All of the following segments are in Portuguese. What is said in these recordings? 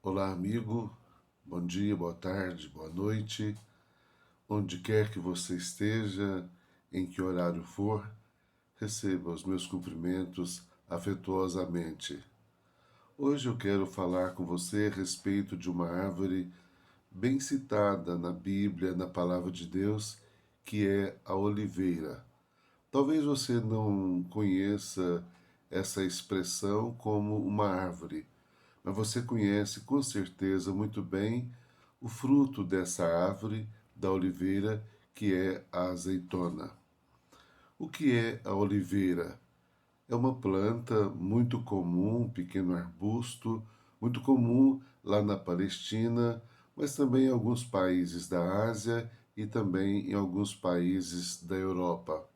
Olá, amigo. Bom dia, boa tarde, boa noite. Onde quer que você esteja, em que horário for, receba os meus cumprimentos afetuosamente. Hoje eu quero falar com você a respeito de uma árvore bem citada na Bíblia, na Palavra de Deus, que é a oliveira. Talvez você não conheça essa expressão como uma árvore, mas você conhece com certeza muito bem o fruto dessa árvore da oliveira, que é a azeitona. O que é a oliveira? É uma planta muito comum, um pequeno arbusto, muito comum lá na Palestina, mas também em alguns países da Ásia e também em alguns países da Europa.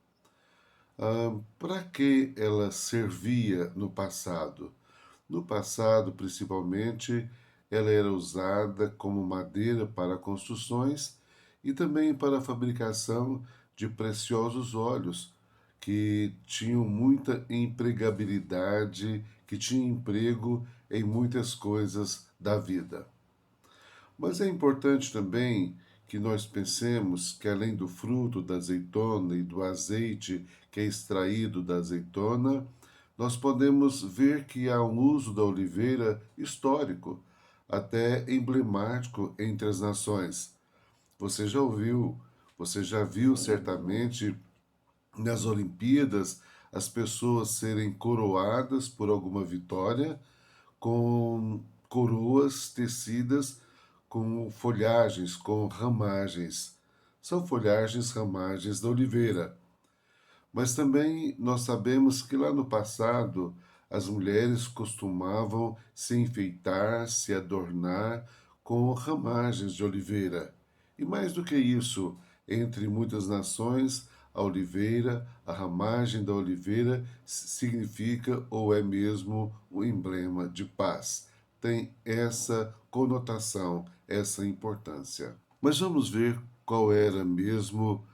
Para que ela servia no passado? No passado, principalmente, ela era usada como madeira para construções e também para a fabricação de preciosos óleos, que tinham muita empregabilidade, que tinham emprego em muitas coisas da vida. Mas é importante também que nós pensemos que, além do fruto da azeitona e do azeite que é extraído da azeitona, nós podemos ver que há um uso da oliveira histórico, até emblemático entre as nações. Você já ouviu, você já viu certamente nas Olimpíadas as pessoas serem coroadas por alguma vitória com coroas tecidas com folhagens, com ramagens. São folhagens, ramagens da oliveira. Mas também nós sabemos que lá no passado as mulheres costumavam se enfeitar, se adornar com ramagens de oliveira. E mais do que isso, entre muitas nações, a oliveira, a ramagem da oliveira significa ou é mesmo o emblema de paz. Tem essa conotação, essa importância. Mas vamos ver qual era mesmo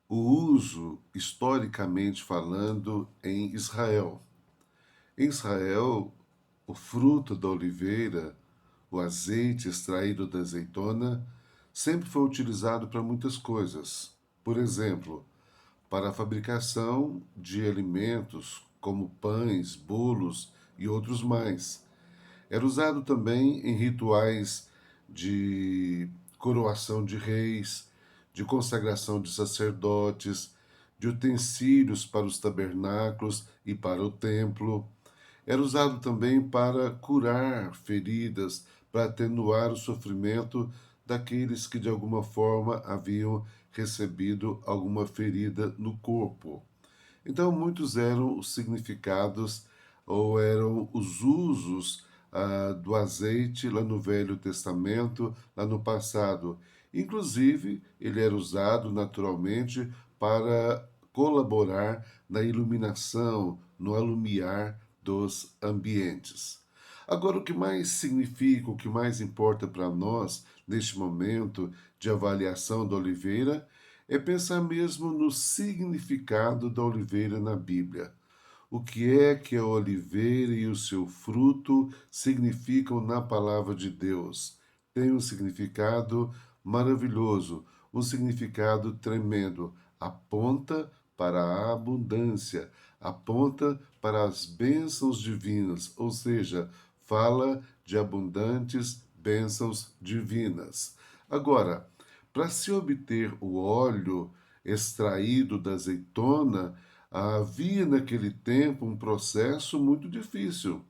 o uso, historicamente falando, em Israel. Em Israel, o fruto da oliveira, o azeite extraído da azeitona, sempre foi utilizado para muitas coisas. Por exemplo, para a fabricação de alimentos como pães, bolos e outros mais. Era usado também em rituais de coroação de reis, de consagração de sacerdotes, de utensílios para os tabernáculos e para o templo. Era usado também para curar feridas, para atenuar o sofrimento daqueles que de alguma forma haviam recebido alguma ferida no corpo. Então, muitos eram os significados ou eram os usos do azeite lá no Velho Testamento, lá no passado. Inclusive, ele era usado naturalmente para colaborar na iluminação, no alumiar dos ambientes. Agora, o que mais significa, o que mais importa para nós neste momento de avaliação da oliveira é pensar mesmo no significado da oliveira na Bíblia. O que a oliveira e o seu fruto significam na palavra de Deus? Tem um significado maravilhoso, um significado tremendo. Aponta para a abundância, aponta para as bênçãos divinas, ou seja, fala de abundantes bênçãos divinas. Agora, para se obter o óleo extraído da azeitona, havia naquele tempo um processo muito difícil.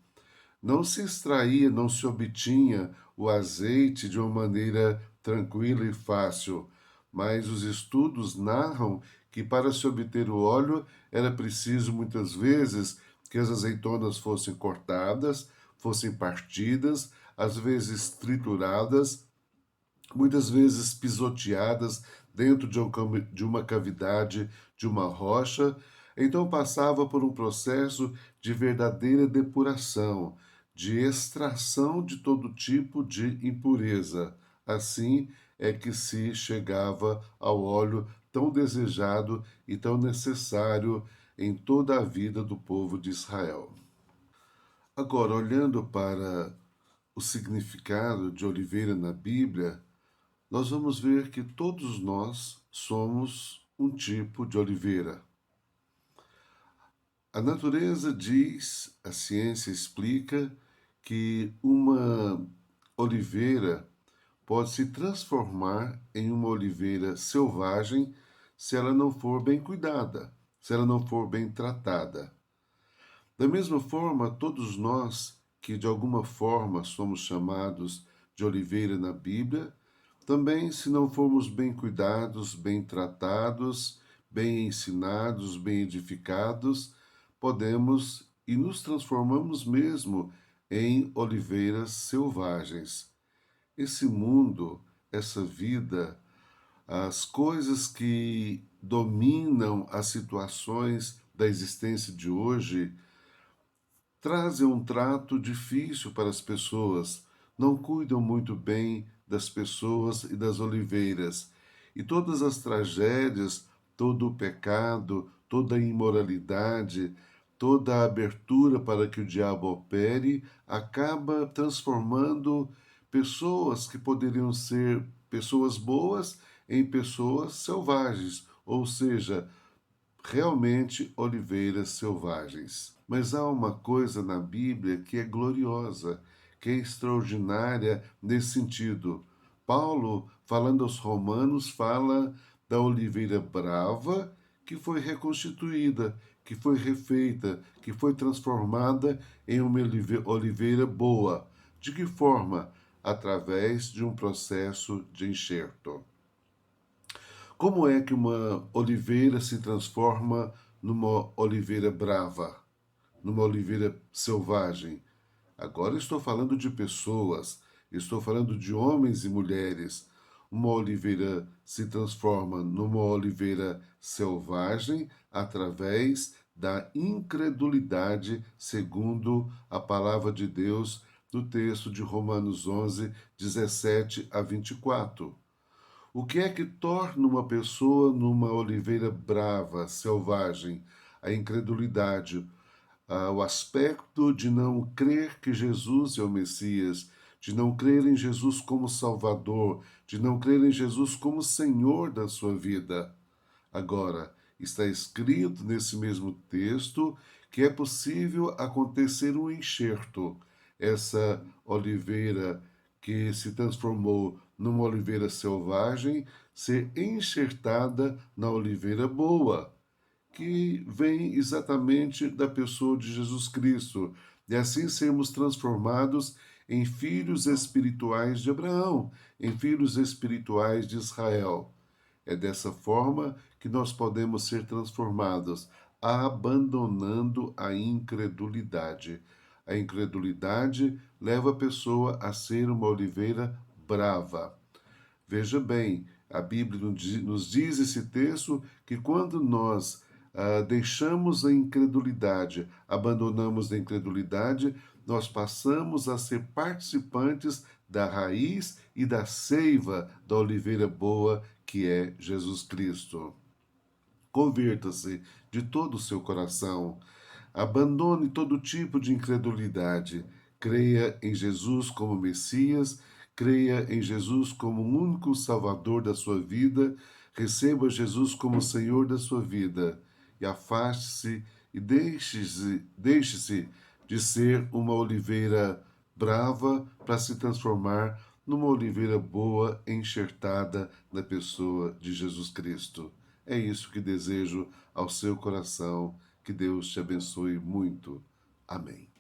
Não se extraía, não se obtinha o azeite de uma maneira tranquila e fácil, mas os estudos narram que para se obter o óleo era preciso muitas vezes que as azeitonas fossem cortadas, fossem partidas, às vezes trituradas, muitas vezes pisoteadas dentro de uma cavidade de uma rocha. Então passava por um processo de verdadeira depuração, de extração de todo tipo de impureza. Assim é que se chegava ao óleo tão desejado e tão necessário em toda a vida do povo de Israel. Agora, olhando para o significado de oliveira na Bíblia, nós vamos ver que todos nós somos um tipo de oliveira. A natureza diz, a ciência explica que uma oliveira pode se transformar em uma oliveira selvagem se ela não for bem cuidada, se ela não for bem tratada. Da mesma forma, todos nós que de alguma forma somos chamados de oliveira na Bíblia, também, se não formos bem cuidados, bem tratados, bem ensinados, bem edificados, podemos e nos transformamos mesmo em oliveiras selvagens. Esse mundo, essa vida, as coisas que dominam as situações da existência de hoje trazem um trato difícil para as pessoas, não cuidam muito bem das pessoas e das oliveiras. E todas as tragédias, todo o pecado, toda a imoralidade, toda a abertura para que o diabo opere, acaba transformando pessoas que poderiam ser pessoas boas em pessoas selvagens, ou seja, realmente oliveiras selvagens. Mas há uma coisa na Bíblia que é gloriosa, que é extraordinária nesse sentido. Paulo, falando aos Romanos, fala da oliveira brava que foi reconstituída, que foi refeita, que foi transformada em uma oliveira boa. De que forma? Através de um processo de enxerto. Como é que uma oliveira se transforma numa oliveira brava, numa oliveira selvagem? Agora estou falando de pessoas, estou falando de homens e mulheres. Uma oliveira se transforma numa oliveira selvagem através da incredulidade, segundo a palavra de Deus no texto de Romanos 11, 17 a 24. O que é que torna uma pessoa numa oliveira brava, selvagem? A incredulidade, o aspecto de não crer que Jesus é o Messias, de não crer em Jesus como Salvador, de não crer em Jesus como Senhor da sua vida. Agora, está escrito nesse mesmo texto que é possível acontecer um enxerto. Essa oliveira que se transformou numa oliveira selvagem ser enxertada na oliveira boa, que vem exatamente da pessoa de Jesus Cristo, e assim sermos transformados em filhos espirituais de Abraão, em filhos espirituais de Israel. É dessa forma que nós podemos ser transformados, abandonando a incredulidade. A incredulidade leva a pessoa a ser uma oliveira brava. Veja bem, a Bíblia nos diz esse texto que quando nós deixamos a incredulidade, abandonamos a incredulidade, nós passamos a ser participantes da raiz e da seiva da oliveira boa que é Jesus Cristo. Converta-se de todo o seu coração. Abandone todo tipo de incredulidade. Creia em Jesus como Messias, creia em Jesus como o único Salvador da sua vida, receba Jesus como Senhor da sua vida e afaste-se e deixe-se de ser uma oliveira brava para se transformar numa oliveira boa enxertada na pessoa de Jesus Cristo. É isso que desejo ao seu coração. Que Deus te abençoe muito. Amém.